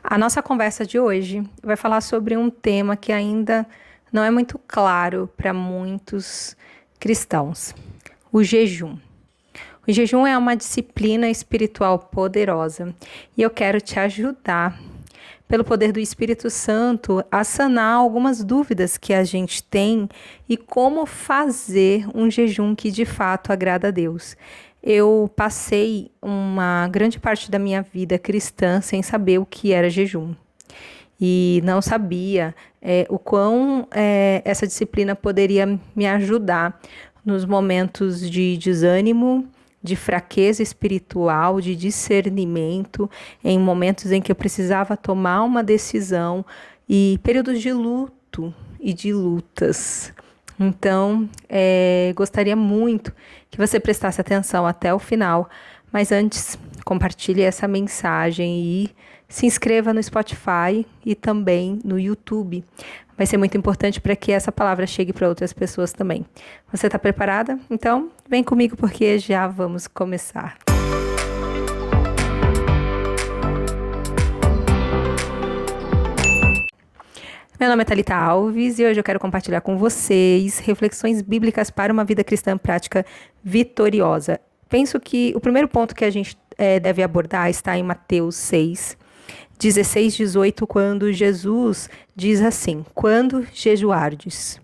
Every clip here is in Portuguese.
A nossa conversa de hoje vai falar sobre um tema que ainda não é muito claro para muitos cristãos: o jejum. O jejum é uma disciplina espiritual poderosa e eu quero te ajudar, pelo poder do Espírito Santo, a sanar algumas dúvidas que a gente tem e como fazer um jejum que de fato agrada a Deus. Eu passei uma grande parte da minha vida cristã sem saber o que era jejum. E não sabia o quão essa disciplina poderia me ajudar nos momentos de desânimo, de fraqueza espiritual, de discernimento, em momentos em que eu precisava tomar uma decisão e períodos de luto e de lutas. Então, gostaria muito que você prestasse atenção até o final, mas antes, compartilhe essa mensagem e se inscreva no Spotify e também no YouTube. Vai ser muito importante para que essa palavra chegue para outras pessoas também. Você está preparada? Então, vem comigo porque já vamos começar. Meu nome é Thalita Alves e hoje eu quero compartilhar com vocês reflexões bíblicas para uma vida cristã prática vitoriosa. Penso que o primeiro ponto que a gente deve abordar está em Mateus 6, 16, 18, quando Jesus diz assim: quando jejuardes.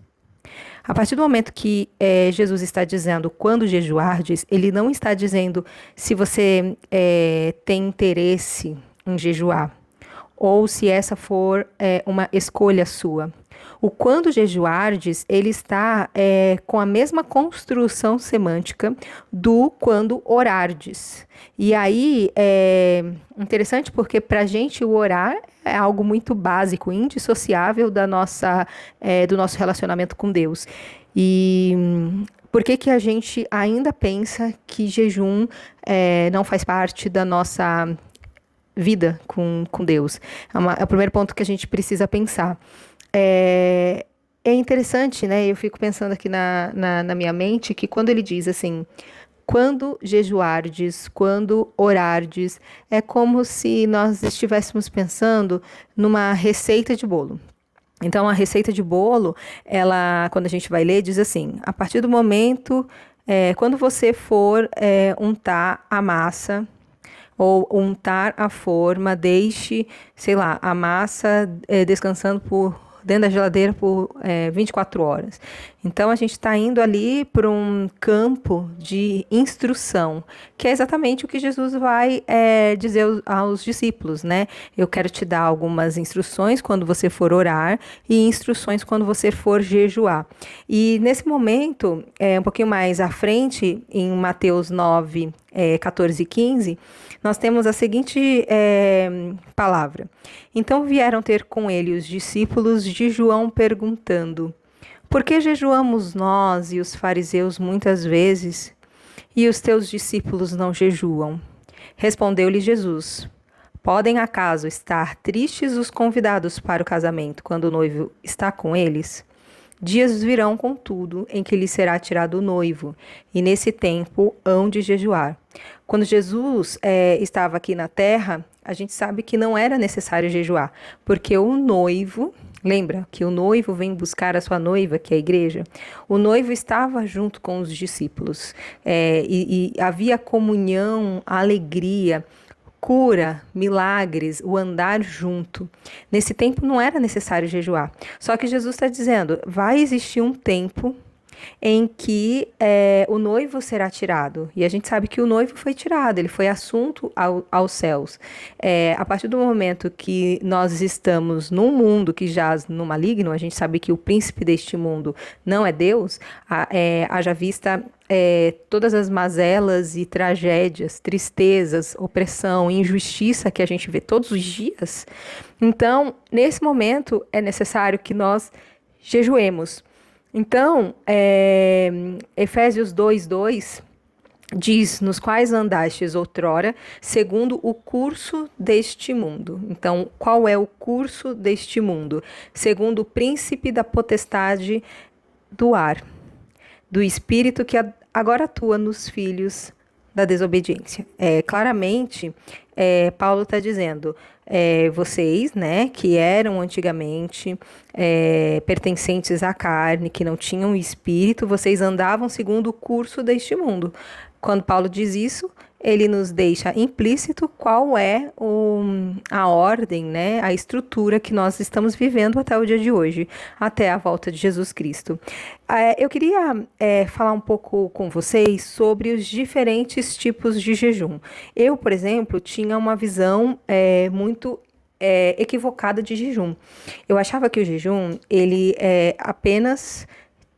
A partir do momento que Jesus está dizendo quando jejuardes, ele não está dizendo se você tem interesse em jejuar ou se essa for uma escolha sua. O quando jejuardes, ele está com a mesma construção semântica do quando orardes. E aí é interessante porque para a gente o orar é algo muito básico, indissociável do nosso relacionamento com Deus. E por que a gente ainda pensa que jejum não faz parte da nossa vida com Deus? É o primeiro ponto que a gente precisa pensar. É interessante, né? Eu fico pensando aqui na minha mente que quando ele diz assim, quando jejuardes, quando orardes, é como se nós estivéssemos pensando numa receita de bolo. Então, a receita de bolo, ela, quando a gente vai ler, diz assim: a partir do momento, quando você for untar a massa, ou untar a forma, deixe, sei lá, a massa descansando dentro da geladeira por 24 horas. Então, a gente está indo ali para um campo de instrução, que é exatamente o que Jesus vai dizer aos discípulos, né? Eu quero te dar algumas instruções quando você for orar e instruções quando você for jejuar. E nesse momento, um pouquinho mais à frente, em Mateus 9, 14 e 15, nós temos a seguinte palavra. Então vieram ter com ele os discípulos de João perguntando: por que jejuamos nós e os fariseus muitas vezes, e os teus discípulos não jejuam? Respondeu-lhe Jesus: podem acaso estar tristes os convidados para o casamento quando o noivo está com eles? Dias virão, contudo, em que lhe será tirado o noivo, e nesse tempo hão de jejuar. Quando Jesus estava aqui na terra, a gente sabe que não era necessário jejuar, porque o noivo, lembra que o noivo vem buscar a sua noiva, que é a igreja? O noivo estava junto com os discípulos, e havia comunhão, alegria, cura, milagres, o andar junto. Nesse tempo não era necessário jejuar. Só que Jesus está dizendo, vai existir um tempo em que o noivo será tirado. E a gente sabe que o noivo foi tirado, ele foi assunto aos céus. A partir do momento que nós estamos num mundo que jaz no maligno, a gente sabe que o príncipe deste mundo não é Deus, haja vista todas as mazelas e tragédias, tristezas, opressão, injustiça que a gente vê todos os dias. Então, nesse momento, é necessário que nós jejuemos. Então, Efésios 2:2 diz, nos quais andastes outrora, segundo o curso deste mundo. Então, qual é o curso deste mundo? Segundo o príncipe da potestade do ar, do espírito que agora atua nos filhos da desobediência. Claramente, Paulo está dizendo, vocês, né, que eram antigamente pertencentes à carne, que não tinham espírito, vocês andavam segundo o curso deste mundo. Quando Paulo diz isso, ele nos deixa implícito qual é a ordem, né, a estrutura que nós estamos vivendo até o dia de hoje, até a volta de Jesus Cristo. Eu queria falar um pouco com vocês sobre os diferentes tipos de jejum. Eu, por exemplo, tinha uma visão muito equivocada de jejum. Eu achava que o jejum, ele apenas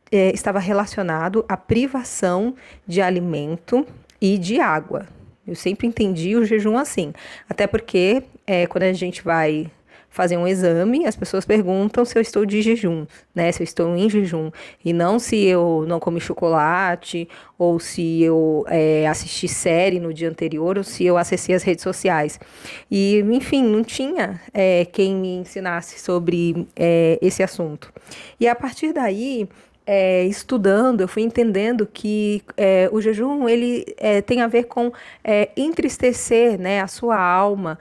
estava relacionado à privação de alimento e de água. Eu sempre entendi o jejum assim. Até porque, quando a gente vai fazer um exame, as pessoas perguntam se eu estou de jejum, né? Se eu estou em jejum. E não se eu não comi chocolate, ou se eu assisti série no dia anterior, ou se eu acessei as redes sociais. E, enfim, não tinha quem me ensinasse sobre esse assunto. E a partir daí, estudando, eu fui entendendo que o jejum ele tem a ver com entristecer, né, a sua alma,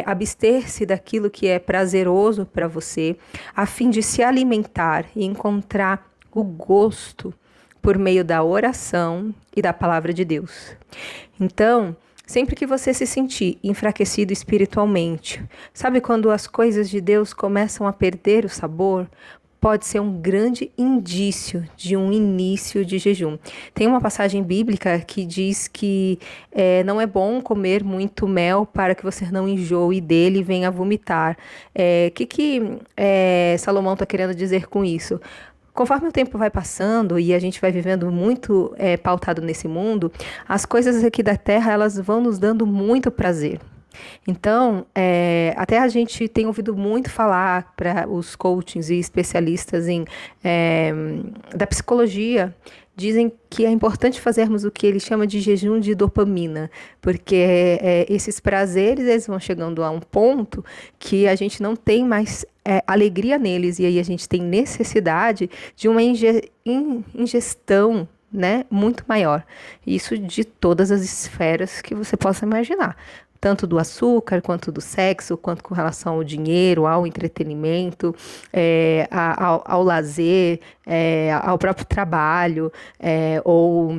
abster-se daquilo que é prazeroso para você, a fim de se alimentar e encontrar o gosto por meio da oração e da palavra de Deus. Então, sempre que você se sentir enfraquecido espiritualmente, sabe quando as coisas de Deus começam a perder o sabor? Pode ser um grande indício de um início de jejum. Tem uma passagem bíblica que diz que não é bom comer muito mel para que você não enjoe dele e venha vomitar. O que Salomão está querendo dizer com isso? Conforme o tempo vai passando e a gente vai vivendo muito pautado nesse mundo, as coisas aqui da terra elas vão nos dando muito prazer. Então, até a gente tem ouvido muito falar para os coachings e especialistas da psicologia, dizem que é importante fazermos o que ele chama de jejum de dopamina, porque esses prazeres eles vão chegando a um ponto que a gente não tem mais alegria neles, e aí a gente tem necessidade de uma ingestão, né, muito maior. Isso de todas as esferas que você possa imaginar. Tanto do açúcar, quanto do sexo, quanto com relação ao dinheiro, ao entretenimento, ao lazer, ao próprio trabalho, ou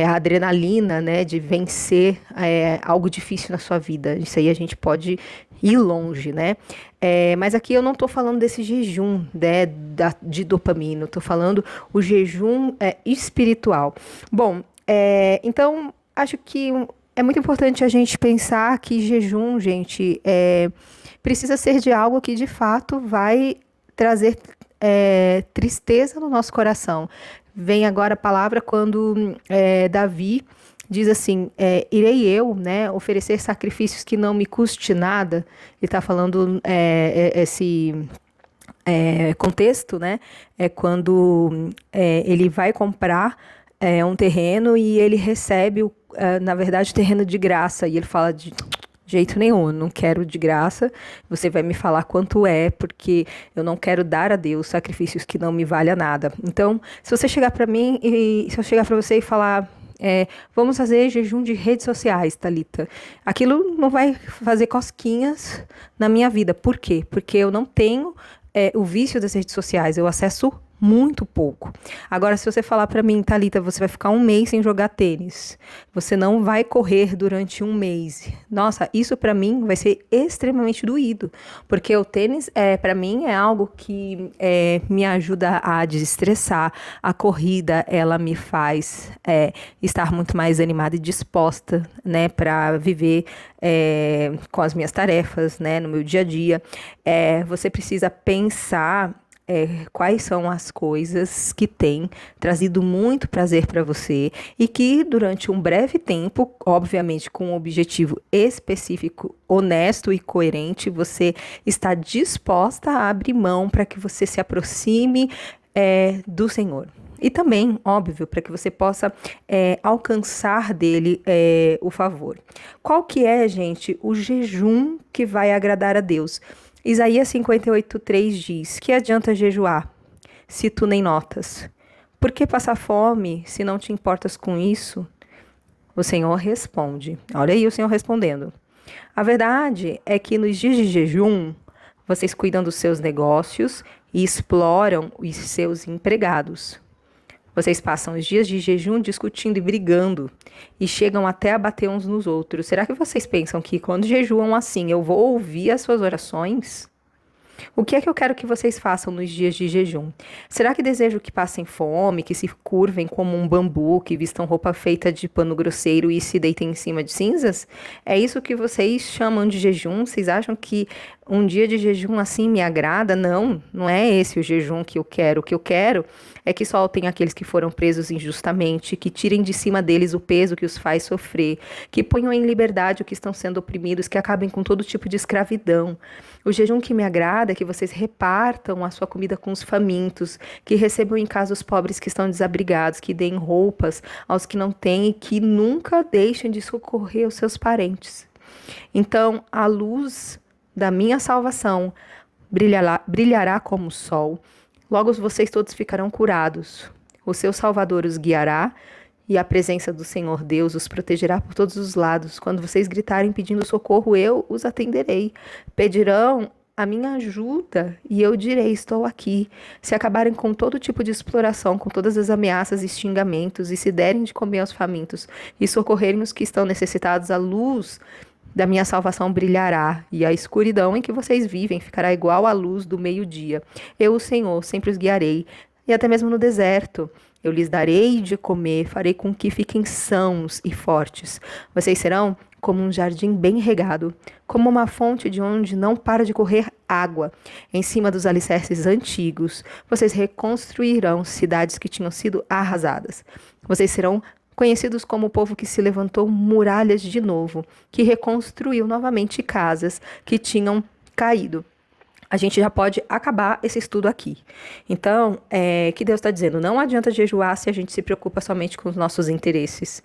a adrenalina, né, de vencer algo difícil na sua vida. Isso aí a gente pode ir longe, né? Mas aqui eu não estou falando desse jejum, né, de dopamina, estou falando o jejum espiritual. Bom, então acho que é muito importante a gente pensar que jejum, gente, precisa ser de algo que de fato vai trazer tristeza no nosso coração. Vem agora a palavra quando Davi diz assim, irei eu, né, oferecer sacrifícios que não me custe nada. Ele está falando esse contexto, né, é quando ele vai comprar um terreno e ele recebe, na verdade, terreno de graça. E ele fala de jeito nenhum, não quero de graça, você vai me falar quanto porque eu não quero dar a Deus sacrifícios que não me valha nada. Então, se você chegar para mim e se eu chegar para você e falar, vamos fazer jejum de redes sociais, Thalita, aquilo não vai fazer cosquinhas na minha vida. Por quê? Porque eu não tenho o vício das redes sociais, eu acesso muito pouco. Agora, se você falar para mim, Thalita, você vai ficar um mês sem jogar tênis, você não vai correr durante um mês. Nossa, isso para mim vai ser extremamente doído, porque o tênis, para mim, é algo que me ajuda a desestressar. A corrida, ela me faz estar muito mais animada e disposta, né, para viver com as minhas tarefas, né, no meu dia a dia. Você precisa pensar quais são as coisas que têm trazido muito prazer para você e que durante um breve tempo, obviamente com um objetivo específico, honesto e coerente, você está disposta a abrir mão para que você se aproxime do Senhor. E também, óbvio, para que você possa alcançar dele o favor. Qual que é, gente, o jejum que vai agradar a Deus? Isaías 58:3 diz, que adianta jejuar, se tu nem notas? Por que passar fome, se não te importas com isso? O Senhor responde. Olha aí o Senhor respondendo. A verdade é que nos dias de jejum, vocês cuidam dos seus negócios e exploram os seus empregados. Vocês passam os dias de jejum discutindo e brigando e chegam até a bater uns nos outros. Será que vocês pensam que quando jejuam assim eu vou ouvir as suas orações? O que é que eu quero que vocês façam nos dias de jejum? Será que desejo que passem fome, que se curvem como um bambu, que vistam roupa feita de pano grosseiro e se deitem em cima de cinzas? É isso que vocês chamam de jejum? Vocês acham que um dia de jejum assim me agrada? Não, não é esse o jejum que eu quero. O que eu quero é que soltem aqueles que foram presos injustamente, que tirem de cima deles o peso que os faz sofrer, que ponham em liberdade o que estão sendo oprimidos, que acabem com todo tipo de escravidão. O jejum que me agrada é que vocês repartam a sua comida com os famintos, que recebam em casa os pobres que estão desabrigados, que deem roupas aos que não têm e que nunca deixem de socorrer os seus parentes. Então, a luz da minha salvação brilhará como o sol. Logo vocês todos ficarão curados. O seu Salvador os guiará e a presença do Senhor Deus os protegerá por todos os lados. Quando vocês gritarem pedindo socorro, eu os atenderei. Pedirão a minha ajuda e eu direi, estou aqui. Se acabarem com todo tipo de exploração, com todas as ameaças e xingamentos, e se derem de comer aos famintos, e socorrerem os que estão necessitados, a luz da minha salvação brilhará, e a escuridão em que vocês vivem ficará igual à luz do meio-dia. Eu, o Senhor, sempre os guiarei, e até mesmo no deserto. Eu lhes darei de comer, farei com que fiquem sãos e fortes. Vocês serão como um jardim bem regado, como uma fonte de onde não para de correr água. Em cima dos alicerces antigos, vocês reconstruirão cidades que tinham sido arrasadas. Vocês serão conhecidos como o povo que se levantou muralhas de novo, que reconstruiu novamente casas que tinham caído. A gente já pode acabar esse estudo aqui. Então, que Deus está dizendo? Não adianta jejuar se a gente se preocupa somente com os nossos interesses.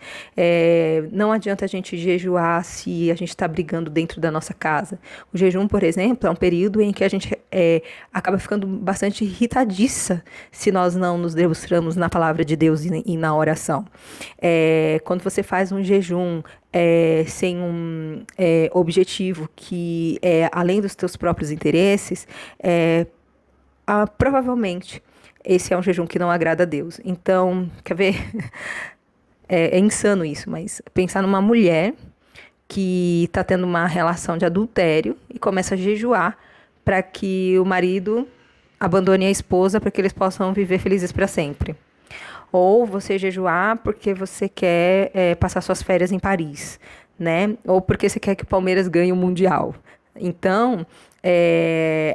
Não adianta a gente jejuar se a gente está brigando dentro da nossa casa. O jejum, por exemplo, é um período em que a gente acaba ficando bastante irritadiça se nós não nos debruçamos na palavra de Deus e na oração. Quando você faz um jejum sem um objetivo que é além dos teus próprios interesses, provavelmente esse é um jejum que não agrada a Deus. Então, quer ver? É insano isso, mas pensar numa mulher que está tendo uma relação de adultério e começa a jejuar para que o marido abandone a esposa para que eles possam viver felizes para sempre. Ou você jejuar porque você quer passar suas férias em Paris, né? Ou porque você quer que o Palmeiras ganhe o Mundial. Então,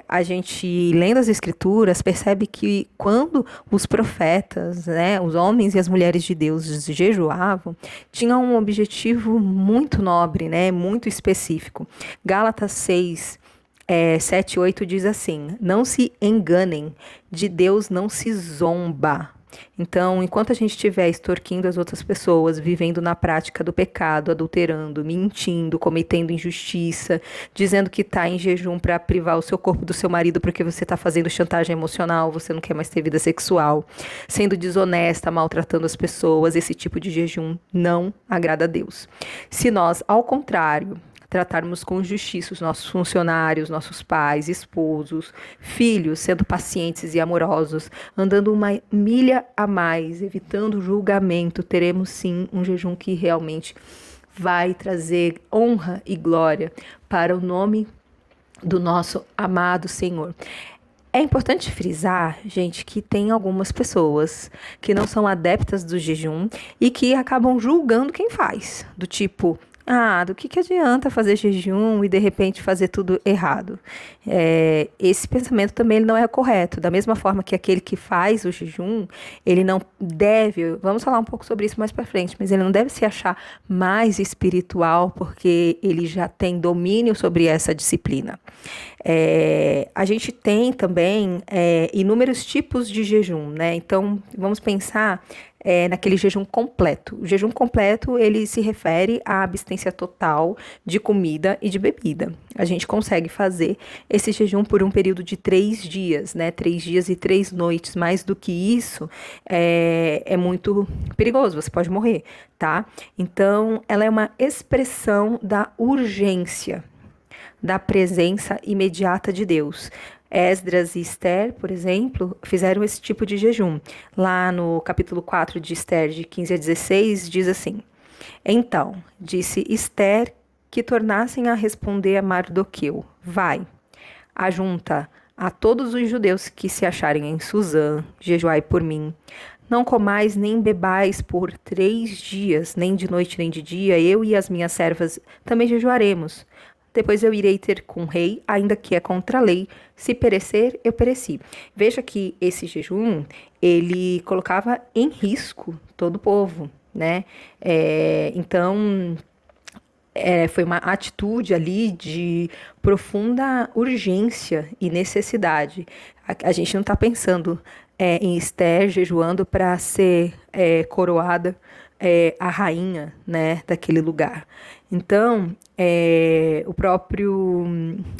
a gente, lendo as Escrituras, percebe que quando os profetas, né, os homens e as mulheres de Deus jejuavam, tinham um objetivo muito nobre, né, muito específico. Gálatas 6, 7 e 8 diz assim: não se enganem, de Deus não se zomba. Então, enquanto a gente estiver extorquindo as outras pessoas, vivendo na prática do pecado, adulterando, mentindo, cometendo injustiça, dizendo que está em jejum para privar o seu corpo do seu marido porque você está fazendo chantagem emocional, você não quer mais ter vida sexual, sendo desonesta, maltratando as pessoas, esse tipo de jejum não agrada a Deus. Se nós, ao contrário, tratarmos com justiça os nossos funcionários, nossos pais, esposos, filhos, sendo pacientes e amorosos, andando uma milha a mais, evitando julgamento, teremos sim um jejum que realmente vai trazer honra e glória para o nome do nosso amado Senhor. É importante frisar, gente, que tem algumas pessoas que não são adeptas do jejum e que acabam julgando quem faz, do tipo: do que adianta fazer jejum e de repente fazer tudo errado? Esse pensamento também ele não é correto. Da mesma forma que aquele que faz o jejum, ele não deve, vamos falar um pouco sobre isso mais para frente, mas ele não deve se achar mais espiritual porque ele já tem domínio sobre essa disciplina. A gente tem também inúmeros tipos de jejum, né? Então, vamos pensar naquele jejum completo. O jejum completo, ele se refere à abstinência total de comida e de bebida. A gente consegue fazer esse jejum por um período de 3 dias, né? 3 dias e 3 noites. Mais do que isso, é muito perigoso, você pode morrer, tá? Então, ela é uma expressão da urgência, da presença imediata de Deus. Esdras e Esther, por exemplo, fizeram esse tipo de jejum. Lá no capítulo 4 de Esther, de 15 a 16, diz assim: Então, disse Esther que tornassem a responder a Mardoqueu: Vai, ajunta a todos os judeus que se acharem em Suzã, jejuai por mim. Não comais nem bebais por 3 dias, nem de noite nem de dia, eu e as minhas servas também jejuaremos. Depois eu irei ter com o rei, ainda que é contra a lei. Se perecer, eu pereci. Veja que esse jejum, ele colocava em risco todo o povo, né? Então, foi uma atitude ali de profunda urgência e necessidade. A gente não está pensando em Esther jejuando para ser coroada a rainha, né, daquele lugar. Então, o próprio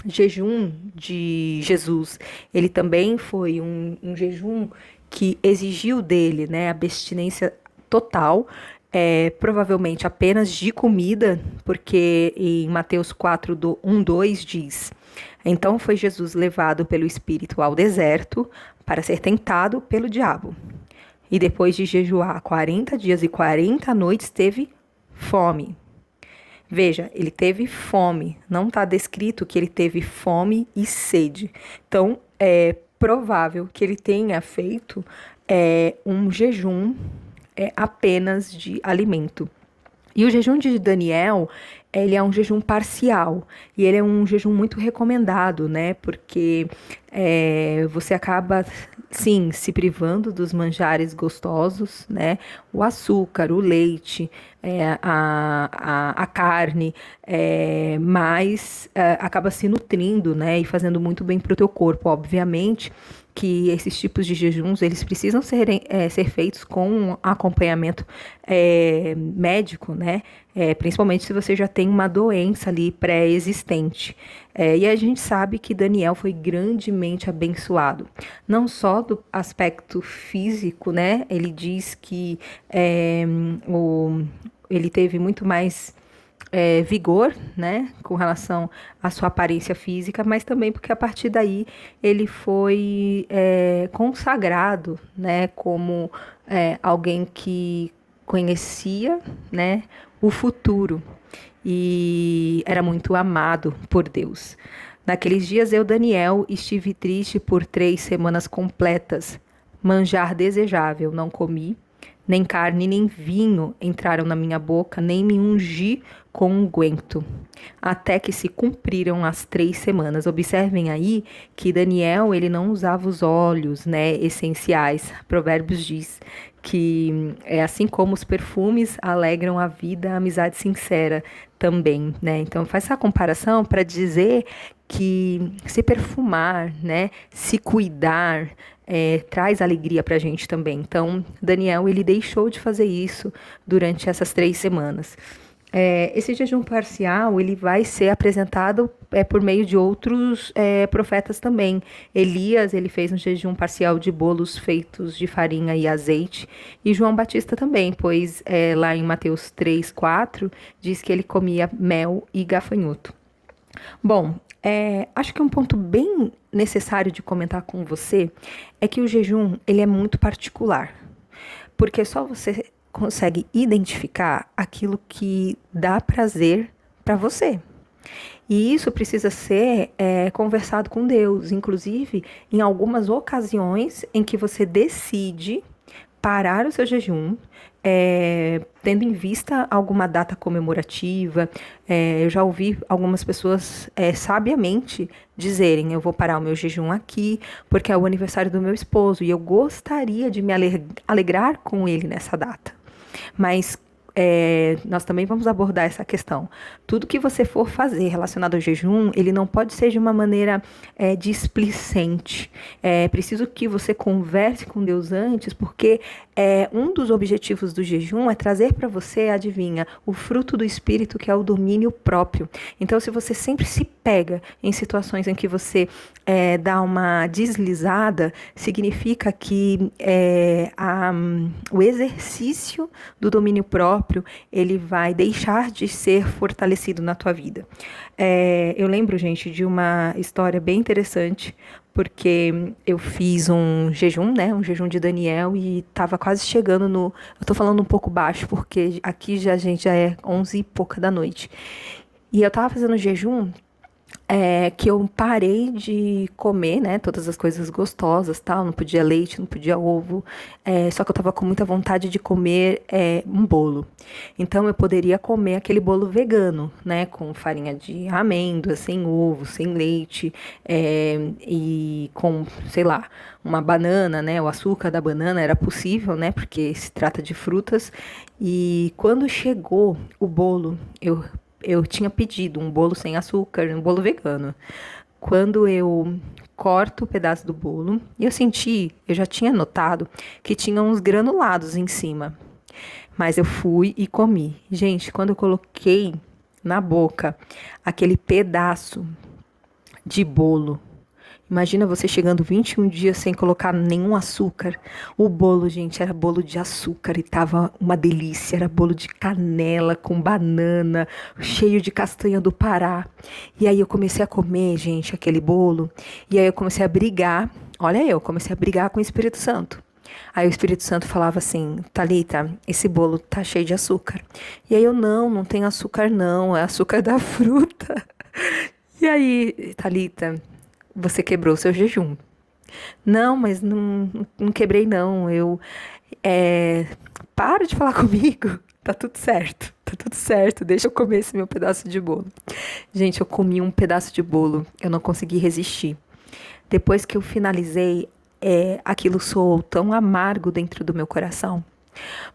jejum de Jesus, ele também foi um jejum que exigiu dele, né, abstinência total, provavelmente apenas de comida, porque em Mateus 4, 1, 2 diz: Então foi Jesus levado pelo Espírito ao deserto para ser tentado pelo diabo. E depois de jejuar 40 dias e 40 noites, teve fome. Veja, ele teve fome. Não está descrito que ele teve fome e sede. Então, é provável que ele tenha feito um jejum apenas de alimento. E o jejum de Daniel, ele é um jejum parcial, e ele é um jejum muito recomendado, né? Porque você acaba, sim, se privando dos manjares gostosos, né? O açúcar, o leite, a carne, mas acaba se nutrindo, né? E fazendo muito bem para o teu corpo, obviamente, que esses tipos de jejuns, eles precisam ser feitos com um acompanhamento médico, né? Principalmente se você já tem uma doença ali pré-existente. E a gente sabe que Daniel foi grandemente abençoado, não só do aspecto físico, né? Ele diz que ele teve muito mais vigor, né, com relação à sua aparência física, mas também porque a partir daí ele foi consagrado, né, como alguém que conhecia, né, o futuro e era muito amado por Deus. Naqueles dias eu, Daniel, estive triste por 3 semanas completas. Manjar desejável não comi, nem carne nem vinho entraram na minha boca, nem me ungi com unguento, até que se cumpriram as 3 semanas. Observem aí que Daniel, ele não usava os óleos, né, essenciais. Provérbios diz que assim como os perfumes alegram a vida, a amizade sincera também, né? Então faz essa comparação para dizer que se perfumar, né, se cuidar, traz alegria para a gente também. Então, Daniel, ele deixou de fazer isso durante essas 3 semanas. Esse jejum parcial, ele vai ser apresentado por meio de outros profetas também. Elias, ele fez um jejum parcial de bolos feitos de farinha e azeite. E João Batista também, pois lá em Mateus 3, 4, diz que ele comia mel e gafanhoto. Bom, acho que um ponto bem necessário de comentar com você é que o jejum, ele é muito particular, porque só você consegue identificar aquilo que dá prazer para você. E isso precisa ser conversado com Deus, inclusive em algumas ocasiões em que você decide parar o seu jejum, tendo em vista alguma data comemorativa. Eu já ouvi algumas pessoas sabiamente dizerem: eu vou parar o meu jejum aqui porque é o aniversário do meu esposo e eu gostaria de me alegrar com ele nessa data. Mas nós também vamos abordar essa questão. Tudo que você for fazer relacionado ao jejum, ele não pode ser de uma maneira displicente. É preciso que você converse com Deus antes, porque um dos objetivos do jejum é trazer para você, adivinha, o fruto do Espírito, que é o domínio próprio. Então, se você sempre se pega em situações em que você dá uma deslizada, significa que o exercício do domínio próprio, ele vai deixar de ser fortalecido na tua vida. Eu lembro, gente, de uma história bem interessante, porque eu fiz um jejum, né, um jejum de Daniel, e estava quase chegando no... Eu tô falando um pouco baixo, porque aqui a gente já é 11 e pouca da noite. E eu tava fazendo jejum, que eu parei de comer, né, todas as coisas gostosas, tal, não podia leite, não podia ovo, só que eu tava com muita vontade de comer um bolo. Então eu poderia comer aquele bolo vegano, né, com farinha de amêndoa, sem ovo, sem leite, e com, sei lá, uma banana, né, o açúcar da banana era possível, né, porque se trata de frutas. E quando chegou o bolo, eu tinha pedido um bolo sem açúcar, um bolo vegano. Quando eu corto o pedaço do bolo, eu já tinha notado que tinha uns granulados em cima. Mas eu fui e comi. Gente, quando eu coloquei na boca aquele pedaço de bolo, imagina você chegando 21 dias sem colocar nenhum açúcar. O bolo, gente, era bolo de açúcar e tava uma delícia. Era bolo de canela com banana, cheio de castanha do Pará. E aí eu comecei a comer, gente, aquele bolo. E aí eu comecei a brigar. Olha, eu comecei a brigar com o Espírito Santo. Aí o Espírito Santo falava assim: Thalita, esse bolo tá cheio de açúcar. E aí eu, não tem açúcar não, é açúcar da fruta. E aí, Thalita, você quebrou o seu jejum. Não, mas não quebrei não. Para de falar comigo. Tá tudo certo. Deixa eu comer esse meu pedaço de bolo. Gente, eu comi um pedaço de bolo. Eu não consegui resistir. Depois que eu finalizei, aquilo soou tão amargo dentro do meu coração.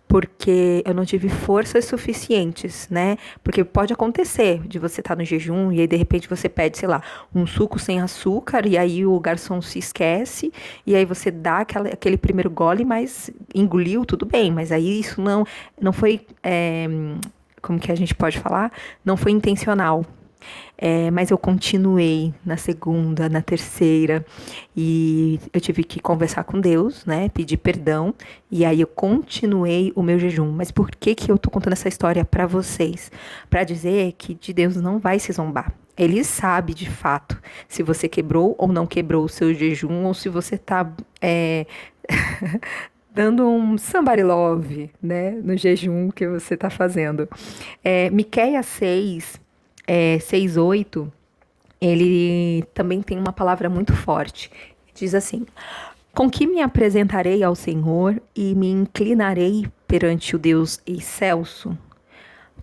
Porque eu não tive forças suficientes, né? Porque pode acontecer de você estar no jejum e aí de repente você pede, sei lá, um suco sem açúcar e aí o garçom se esquece e aí você dá aquele primeiro gole, mas engoliu, tudo bem, mas aí isso não foi, como que a gente pode falar? Não foi intencional. Mas eu continuei na segunda, na terceira, e eu tive que conversar com Deus, né? Pedir perdão, e aí eu continuei o meu jejum. Mas por que eu tô contando essa história para vocês? Para dizer que de Deus não vai se zombar. Ele sabe de fato se você quebrou ou não quebrou o seu jejum, ou se você tá dando um somebody love, né? No jejum que você tá fazendo. Miqueias 6:8, ele também tem uma palavra muito forte. Diz assim: com que me apresentarei ao Senhor e me inclinarei perante o Deus excelso?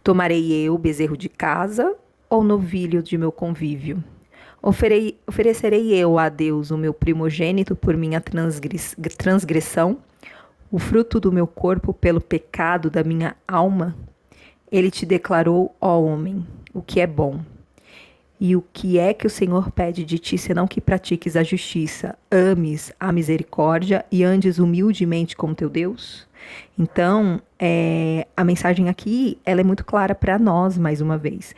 Tomarei eu bezerro de casa ou novilho de meu convívio? Oferecerei eu a Deus o meu primogênito por minha transgressão, o fruto do meu corpo pelo pecado da minha alma? Ele te declarou, ó homem, o que é bom. E o que é que o Senhor pede de ti, senão que pratiques a justiça, ames a misericórdia e andes humildemente com teu Deus? Então, a mensagem aqui, ela é muito clara para nós, mais uma vez.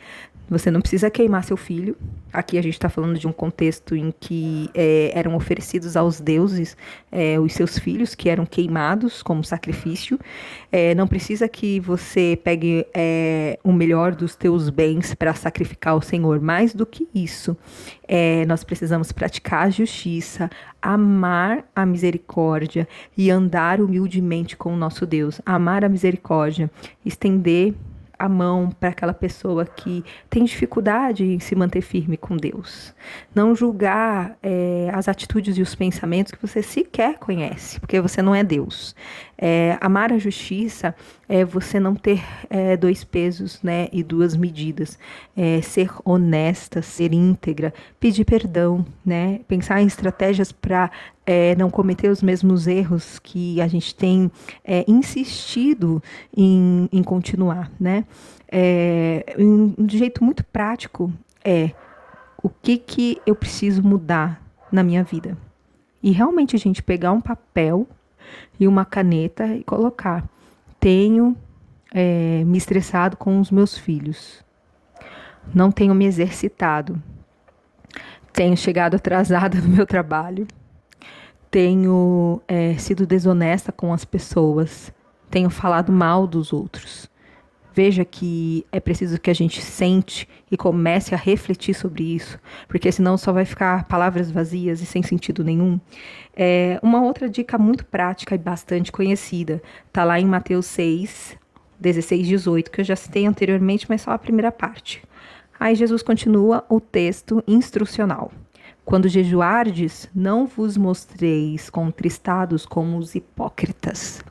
Você não precisa queimar seu filho. Aqui a gente está falando de um contexto em que eram oferecidos aos deuses os seus filhos, que eram queimados como sacrifício. Não precisa que você pegue o melhor dos teus bens para sacrificar ao Senhor. Mais do que isso, nós precisamos praticar a justiça, amar a misericórdia e andar humildemente com o nosso Deus. Amar a misericórdia, estender a mão para aquela pessoa que tem dificuldade em se manter firme com Deus. Não julgar as atitudes e os pensamentos que você sequer conhece, porque você não é Deus. Amar a justiça é você não ter dois pesos, né, e duas medidas, ser honesta, ser íntegra, pedir perdão, né, pensar em estratégias para não cometer os mesmos erros que a gente tem insistido em continuar, né? De jeito muito prático, o que eu preciso mudar na minha vida. E realmente a gente pegar um papel e uma caneta e colocar: tenho me estressado com os meus filhos, não tenho me exercitado, tenho chegado atrasada no meu trabalho, tenho sido desonesta com as pessoas, tenho falado mal dos outros. Veja que é preciso que a gente sente e comece a refletir sobre isso, porque senão só vai ficar palavras vazias e sem sentido nenhum. Uma outra dica muito prática e bastante conhecida está lá em Mateus 6, 16, 18, que eu já citei anteriormente, mas só a primeira parte. Aí Jesus continua o texto instrucional. Quando jejuardes, não vos mostreis contristados como os hipócritas,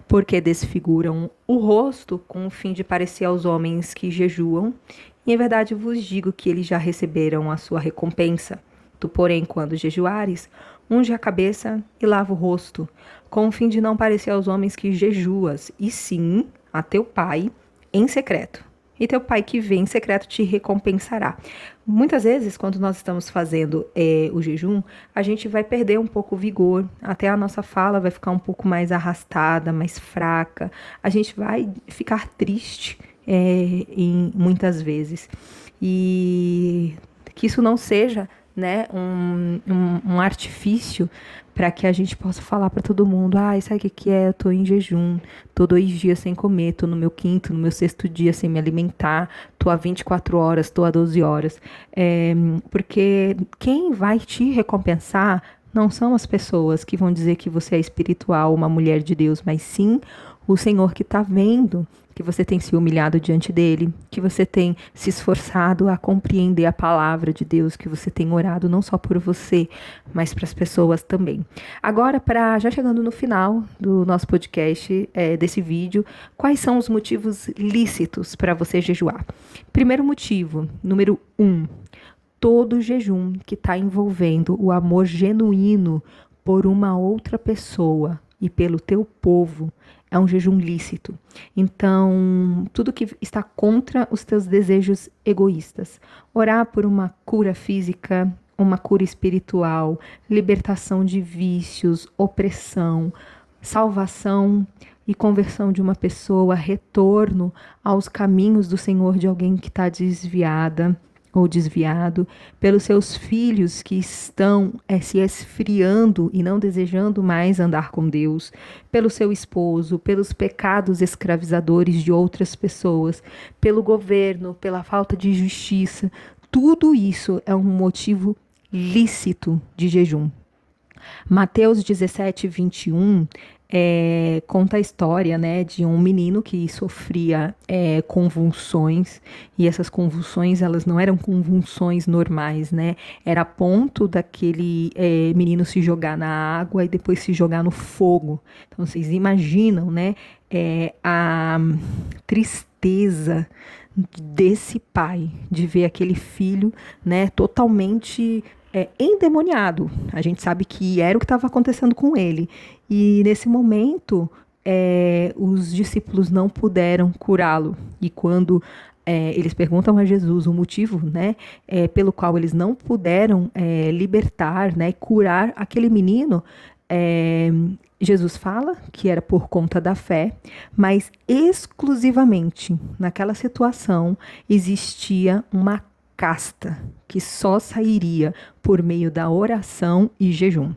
porque desfiguram o rosto com o fim de parecer aos homens que jejuam, e em verdade vos digo que eles já receberam a sua recompensa. Tu, porém, quando jejuares, unge a cabeça e lava o rosto, com o fim de não parecer aos homens que jejuas, e sim a teu pai em secreto. E teu pai que vem em secreto te recompensará. Muitas vezes, quando nós estamos fazendo o jejum, a gente vai perder um pouco o vigor, até a nossa fala vai ficar um pouco mais arrastada, mais fraca, a gente vai ficar triste muitas vezes. E que isso não seja, né, um artifício para que a gente possa falar para todo mundo: sabe o que é? Eu tô em jejum, tô 2 dias sem comer, tô no meu 5º, no meu 6º dia sem me alimentar, tô há 24 horas, tô há 12 horas. Porque quem vai te recompensar não são as pessoas que vão dizer que você é espiritual, uma mulher de Deus, mas sim o Senhor que está vendo que você tem se humilhado diante dele, que você tem se esforçado a compreender a palavra de Deus, que você tem orado não só por você, mas para as pessoas também. Agora, já chegando no final do nosso podcast, desse vídeo, quais são os motivos lícitos para você jejuar? Primeiro motivo, número 1, todo jejum que está envolvendo o amor genuíno por uma outra pessoa e pelo teu povo é um jejum lícito. Então, tudo que está contra os teus desejos egoístas. Orar por uma cura física, uma cura espiritual, libertação de vícios, opressão, salvação e conversão de uma pessoa, retorno aos caminhos do Senhor de alguém que está desviada ou desviado, pelos seus filhos que estão se esfriando e não desejando mais andar com Deus, pelo seu esposo, pelos pecados escravizadores de outras pessoas, pelo governo, pela falta de justiça. Tudo isso é um motivo lícito de jejum. Mateus 17, 21 conta a história, né, de um menino que sofria convulsões, e essas convulsões elas não eram convulsões normais, né? Era a ponto daquele menino se jogar na água e depois se jogar no fogo. Então vocês imaginam, né, a tristeza desse pai de ver aquele filho, né, totalmente endemoniado. A gente sabe que era o que estava acontecendo com ele. E nesse momento, os discípulos não puderam curá-lo. E quando eles perguntam a Jesus o motivo, né, pelo qual eles não puderam libertar, né, curar aquele menino, Jesus fala que era por conta da fé, mas exclusivamente naquela situação existia uma casta que só sairia por meio da oração e jejum.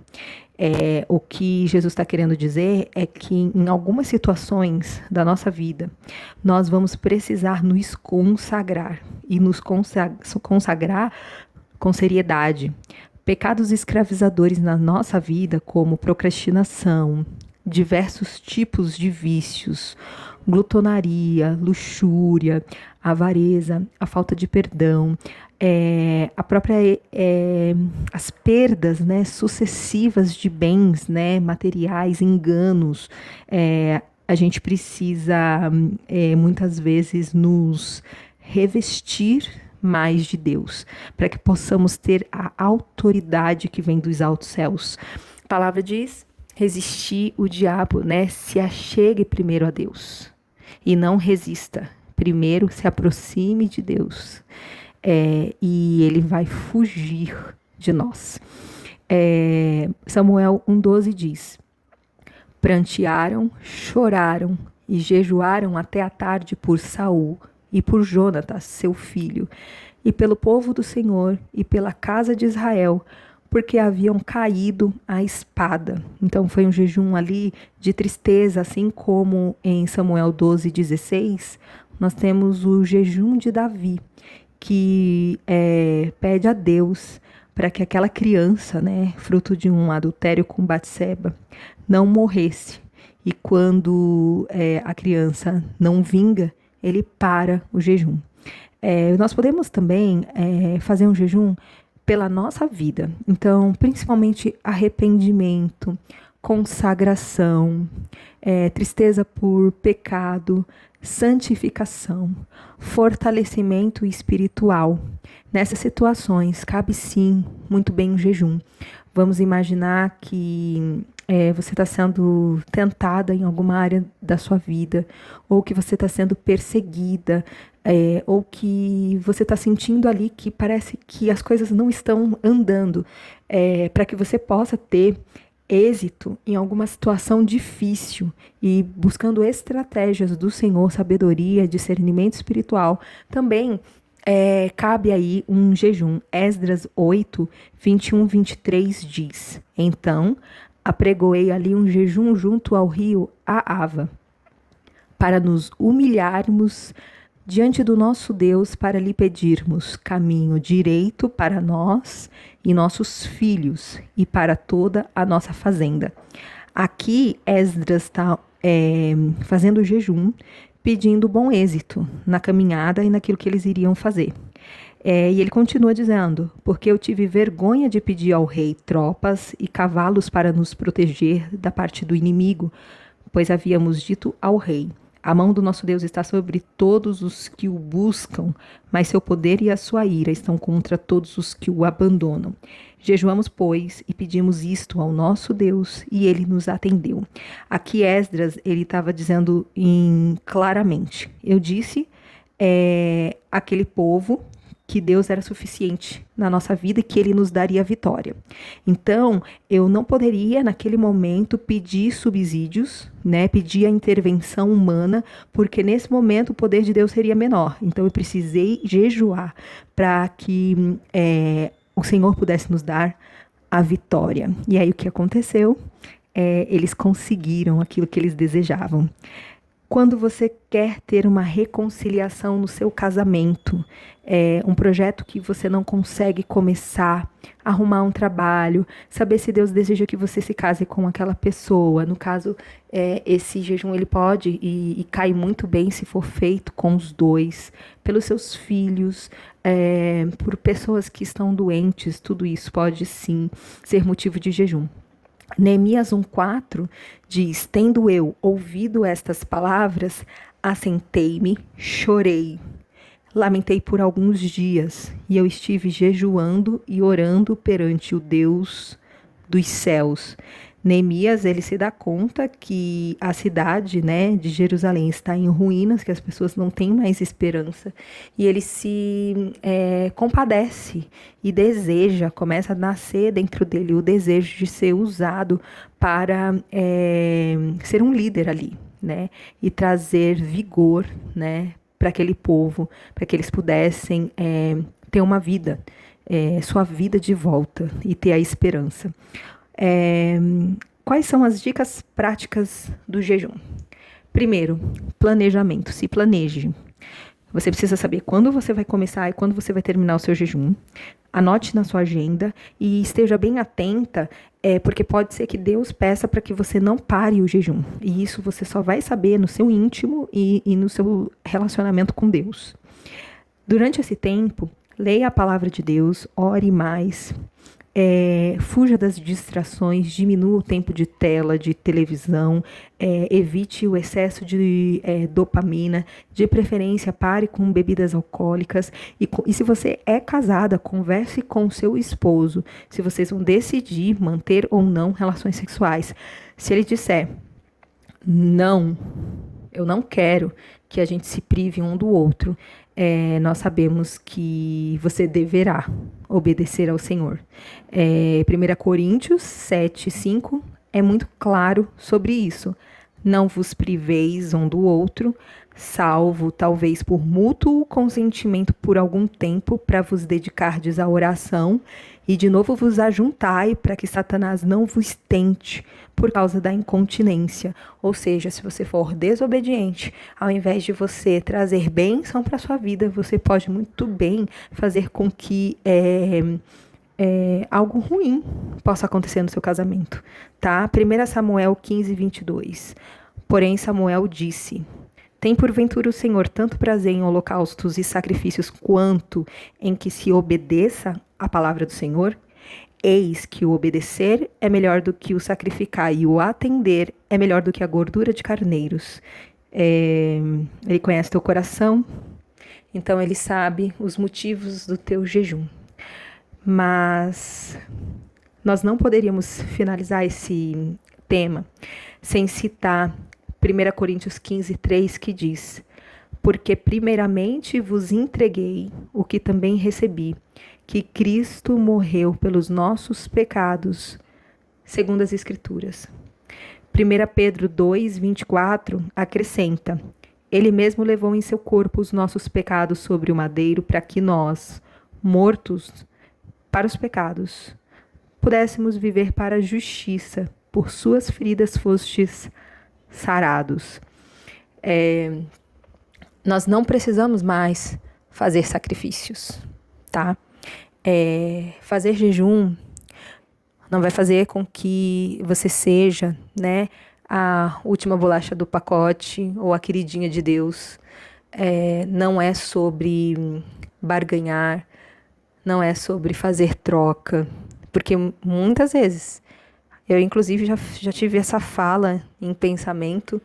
O que Jesus está querendo dizer é que em algumas situações da nossa vida, nós vamos precisar nos consagrar e nos consagrar com seriedade. Pecados escravizadores na nossa vida, como procrastinação, diversos tipos de vícios, glutonaria, luxúria, avareza, a falta de perdão, as perdas, né, sucessivas de bens, né, materiais, enganos, a gente precisa, muitas vezes, nos revestir mais de Deus, para que possamos ter a autoridade que vem dos altos céus. A palavra diz: resistir o diabo, né? Se achegue primeiro a Deus e não resista. Primeiro se aproxime de Deus, e ele vai fugir de nós. Samuel 1,12 diz: prantearam, choraram e jejuaram até a tarde por Saul e por Jonatas, seu filho, e pelo povo do Senhor e pela casa de Israel, porque haviam caído à espada. Então foi um jejum ali de tristeza, assim como em Samuel 12,16, nós temos o jejum de Davi, que pede a Deus para que aquela criança, né, fruto de um adultério com Batseba, não morresse. E quando a criança não vinga, ele para o jejum. Nós podemos também fazer um jejum pela nossa vida. Então, principalmente arrependimento, consagração, tristeza por pecado, santificação, fortalecimento espiritual. Nessas situações, cabe sim muito bem um jejum. Vamos imaginar que você está sendo tentada em alguma área da sua vida, ou que você está sendo perseguida, ou que você está sentindo ali que parece que as coisas não estão andando, para que você possa ter êxito em alguma situação difícil e buscando estratégias do Senhor, sabedoria, discernimento espiritual, também cabe aí um jejum. Esdras 8, 21, 23 diz: então apregoei ali um jejum junto ao rio Ahava, para nos humilharmos diante do nosso Deus, para lhe pedirmos caminho direito para nós e nossos filhos e para toda a nossa fazenda. Aqui Esdras está fazendo jejum, pedindo bom êxito na caminhada e naquilo que eles iriam fazer. E ele continua dizendo: porque eu tive vergonha de pedir ao rei tropas e cavalos para nos proteger da parte do inimigo, pois havíamos dito ao rei: a mão do nosso Deus está sobre todos os que o buscam, mas seu poder e a sua ira estão contra todos os que o abandonam. Jejuamos, pois, e pedimos isto ao nosso Deus, e ele nos atendeu. Aqui Esdras, ele estava dizendo claramente: eu disse aquele povo que Deus era suficiente na nossa vida e que ele nos daria vitória. Então, eu não poderia, naquele momento, pedir subsídios, né, pedir a intervenção humana, porque nesse momento o poder de Deus seria menor. Então, eu precisei jejuar para que o Senhor pudesse nos dar a vitória. E aí, o que aconteceu? Eles conseguiram aquilo que eles desejavam. Quando você quer ter uma reconciliação no seu casamento, um projeto que você não consegue começar, arrumar um trabalho, saber se Deus deseja que você se case com aquela pessoa. No caso, esse jejum ele pode e cai muito bem se for feito com os dois, pelos seus filhos, por pessoas que estão doentes. Tudo isso pode sim ser motivo de jejum. Neemias 1,4 diz: tendo eu ouvido estas palavras, assentei-me, chorei, lamentei por alguns dias, e eu estive jejuando e orando perante o Deus dos céus. Neemias, ele se dá conta que a cidade, né, de Jerusalém está em ruínas, que as pessoas não têm mais esperança, e ele se compadece e deseja, começa a nascer dentro dele o desejo de ser usado para ser um líder ali, né, e trazer vigor, né, para aquele povo, para que eles pudessem ter uma vida, sua vida de volta e ter a esperança. Quais são as dicas práticas do jejum? Primeiro, planejamento. Se planeje. Você precisa saber quando você vai começar e quando você vai terminar o seu jejum. Anote na sua agenda e esteja bem atenta, porque pode ser que Deus peça para que você não pare o jejum. E isso você só vai saber no seu íntimo e no seu relacionamento com Deus. Durante esse tempo, leia a palavra de Deus, ore mais. Fuja das distrações, diminua o tempo de tela, de televisão, evite o excesso de dopamina, de preferência pare com bebidas alcoólicas e se você é casada, converse com seu esposo, se vocês vão decidir manter ou não relações sexuais. Se ele disser, não, eu não quero que a gente se prive um do outro, nós sabemos que você deverá obedecer ao Senhor. 1 Coríntios 7:5 é muito claro sobre isso. Não vos priveis um do outro, salvo talvez por mútuo consentimento por algum tempo, para vos dedicardes à oração, e de novo vos ajuntai, para que Satanás não vos tente por causa da incontinência. Ou seja, se você for desobediente, ao invés de você trazer bênção para a sua vida, você pode muito bem fazer com que algo ruim possa acontecer no seu casamento, tá? 1 Samuel 15:22. Porém, Samuel disse: tem porventura o Senhor tanto prazer em holocaustos e sacrifícios quanto em que se obedeça a palavra do Senhor? Eis que o obedecer é melhor do que o sacrificar, e o atender é melhor do que a gordura de carneiros. Ele conhece teu coração, então ele sabe os motivos do teu jejum. Mas nós não poderíamos finalizar esse tema sem citar 1 Coríntios 15:3, que diz: porque primeiramente vos entreguei o que também recebi, que Cristo morreu pelos nossos pecados, segundo as Escrituras. 1 Pedro 2:24 acrescenta: ele mesmo levou em seu corpo os nossos pecados sobre o madeiro, para que nós, mortos para os pecados, pudéssemos viver para a justiça. Por suas feridas fostes sarados. Nós não precisamos mais fazer sacrifícios, tá? Fazer jejum não vai fazer com que você seja, né, a última bolacha do pacote ou a queridinha de Deus. Não é sobre barganhar, não é sobre fazer troca, porque muitas vezes, eu inclusive já tive essa fala em pensamento,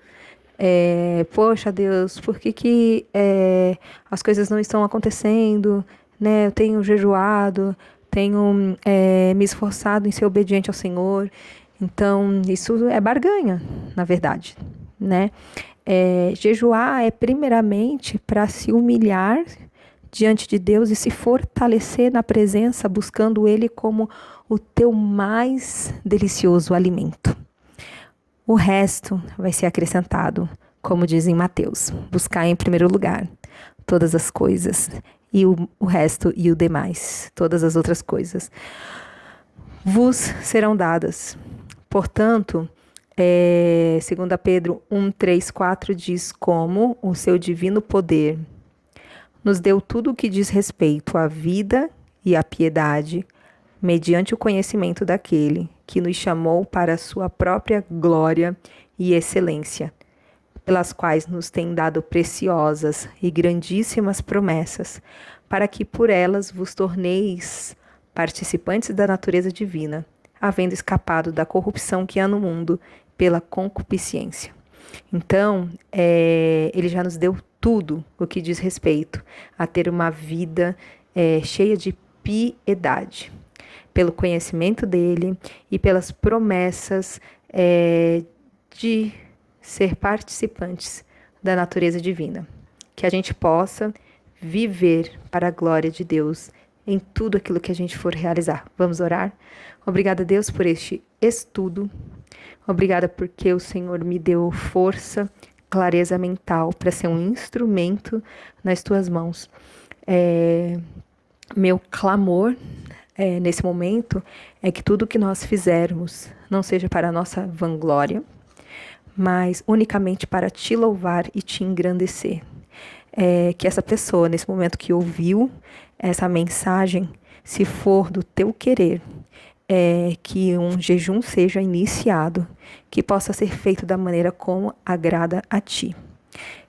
poxa Deus, por que as coisas não estão acontecendo, né? Eu tenho jejuado, tenho me esforçado em ser obediente ao Senhor, então isso é barganha, na verdade, né? Jejuar é primeiramente para se humilhar diante de Deus e se fortalecer na presença, buscando Ele como o teu mais delicioso alimento. O resto vai ser acrescentado, como diz em Mateus: buscar em primeiro lugar todas as coisas, e o resto e o demais, todas as outras coisas, vos serão dadas. Portanto, 2 Pedro 1:3-4 diz: como o seu divino poder nos deu tudo o que diz respeito à vida e à piedade, mediante o conhecimento daquele que nos chamou para a sua própria glória e excelência, pelas quais nos tem dado preciosas e grandíssimas promessas, para que por elas vos torneis participantes da natureza divina, havendo escapado da corrupção que há no mundo pela concupiscência. Então, ele já nos deu tudo o que diz respeito a ter uma vida cheia de piedade, pelo conhecimento dele e pelas promessas de ser participantes da natureza divina. Que a gente possa viver para a glória de Deus em tudo aquilo que a gente for realizar. Vamos orar? Obrigada, Deus, por este estudo. Obrigada porque o Senhor me deu força, clareza mental para ser um instrumento nas tuas mãos. Meu clamor nesse momento é que tudo que nós fizermos não seja para a nossa vanglória, mas unicamente para te louvar e te engrandecer. Que essa pessoa, nesse momento que ouviu essa mensagem, se for do teu querer, que um jejum seja iniciado, que possa ser feito da maneira como agrada a ti.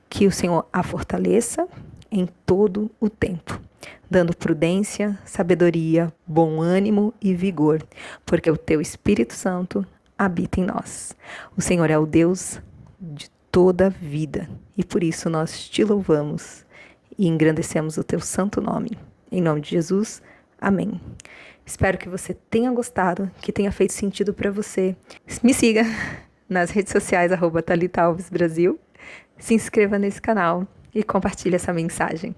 Que o Senhor a fortaleça em todo o tempo. dando prudência, sabedoria, bom ânimo e vigor, porque o teu Espírito Santo habita em nós. O Senhor é o Deus de toda a vida e por isso nós te louvamos e engrandecemos o teu santo nome. Em nome de Jesus, amém. Espero que você tenha gostado, que tenha feito sentido para você. Me siga nas redes sociais, @Thalita Alves Brasil. Se inscreva nesse canal e compartilhe essa mensagem.